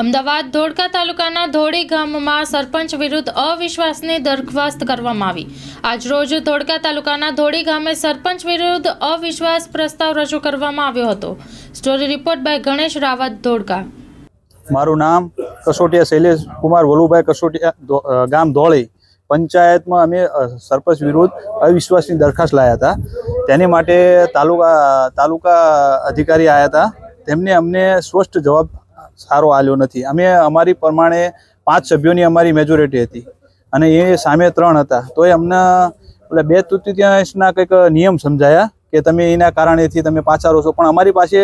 અમદાવાદ ધોળકા તાલુકાના ધોળી ગામમાં સરપંચ વિરુદ્ધ અવિશ્વાસની દરખાસ્ત કરવામાં આવી। આજરોજ ધોળકા તાલુકાના ધોળી ગામે સરપંચ વિરુદ્ધ અવિશ્વાસ પ્રસ્તાવ રજૂ કરવામાં આવ્યો હતો। Story report by Ganesh Rawat, Dholka. મારું નામ કસોટિયા શૈલેષ કુમાર વલુભાઈ કસોટિયા, ગામ ધોળી પંચાયતમાં અમે સરપંચ વિરુદ્ધ અવિશ્વાસની દરખાસ્ત લાયા હતા। તેની માટે તાલુકા અધિકારી આવ્યા હતા। તેમને અમને સ્પષ્ટ જવાબ સારો આલ્યો નથી। અમે અમારી પ્રમાણે 5 સભ્યોની અમારી મેજોરિટી હતી અને એ સામે 3 હતા, તો એ અમને એટલે 2/3 કંઈક નિયમ સમજાયા કે તમે એના કારણેથી તમે પાછા રહો છો, પણ અમારી પાસે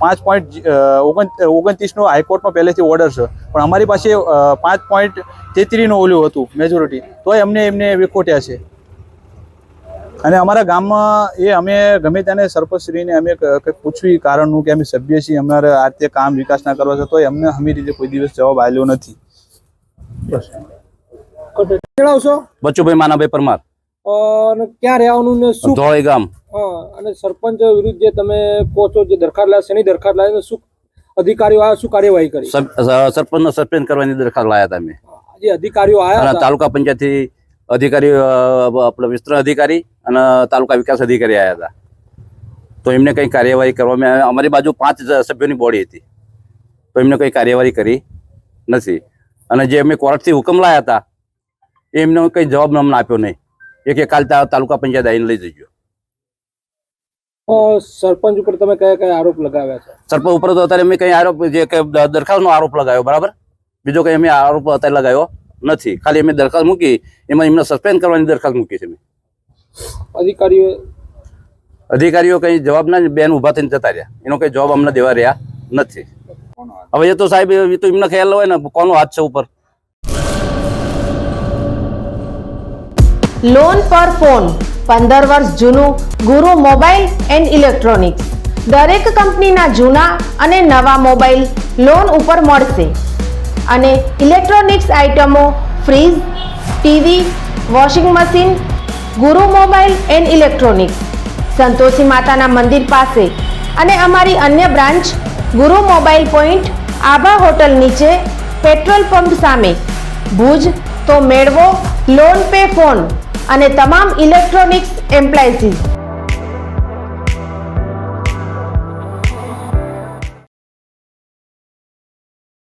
5.29 નો હાઈકોર્ટનો પહેલેથી ઓર્ડર છે, પણ અમારી પાસે 5.33 નો ઓલું હતું મેજોરિટી, તોય અમને એમને વિખોટ્યા છે। અને અમારા ગામમાં અમે ગમે તેને સરપંચશ્રીને અમે કંઈક પૂછ્યું કારણનું કે અમે સભ્ય છીએ, અમારે આ રીતે કામ વિકાસના કરવા છે, તોય અમને હમી રીતે કોઈ દિવસ જવાબ આપ્યો નથી। બચ્ચુભાઈ માનાભાઈ પરમાર, અને ક્યાં રહેવાનું ને શું ધોળી ગામ। અને સરપંચ વિરુદ્ધ જે તમે કહો છો જે દરખાસ્ત લાયા, શેની દરખાસ્ત લાયા, શું અધિકારીઓ આવ્યા, શું કાર્યવાહી કરી? સરપંચનો સસ્પેન્ડ કરવાની દરખાસ્ત લાયા હતા અમે। જે અધિકારીઓ આવ્યા અને તાલુકા પંચાયતથી અધિકારી, આપણે વિસ્તરણ અધિકારી અને તાલુકા વિકાસ અધિકારી આવ્યા હતા, તો એમને કંઈ કાર્યવાહી કરવામાં, અમારી બાજુ 5 સભ્યોની બોડી હતી, તો એમને કંઈ કાર્યવાહી કરી નથી। અને જે અમે કોર્ટથી હુકમ લાયા હતા એમને કંઈ જવાબ અમને આપ્યો નહીં, કે કાલ તાલુકા પંચાયત આવીને લઈ જજો। સરપંચ ઉપર તમે કયા કયા આરોપ લગાવ્યા છે? સરપંચ ઉપર તો અત્યારે અમે કંઈ આરોપ, જે દરખાસ્તનો આરોપ લગાવ્યો, બરાબર, બીજો કંઈ અમે આરોપ અત્યારે લગાવ્યો નથી। ખાલી અમે દરખાસ્ત મૂકી, એમાં એમને સસ્પેન્ડ કરવાની દરખાસ્ત મૂકી છે। અધિકારીઓ કંઈ જવાબ ના, બેન ઊભા થઈને જતા રહ્યા, એનો કંઈ જવાબ અમને દેવા રહ્યા નથી। હવે એ તો સાહેબ, એ તો એમને ખ્યાલ હોય ને કોનો હાથ છે ઉપર। લોન પર ફોન 15 વર્ષ જૂનું ગુરુ મોબાઈલ એન્ડ ઇલેક્ટ્રોનિક્સ। દરેક કંપનીના જૂના અને નવા મોબાઈલ લોન ઉપર મળશે અને ઇલેક્ટ્રોનિક્સ આઇટમો, ફ્રીજ, ટીવી, વોશિંગ મશીન। ગુરુ મોબાઈલ એન્ડ ઇલેક્ટ્રોનિક્સ, સંતોષી માતાના મંદિર પાસે અને અમારી અન્ય બ્રાન્ચ ગુરુ મોબાઈલ પોઈન્ટ, આભા હોટલ નીચે, પેટ્રોલ પંપ સામે, ભુજ। તો મેળવો લોન પે ફોન અને તમામ ઇલેક્ટ્રોનિક્સ એપ્લાયન્સીસ।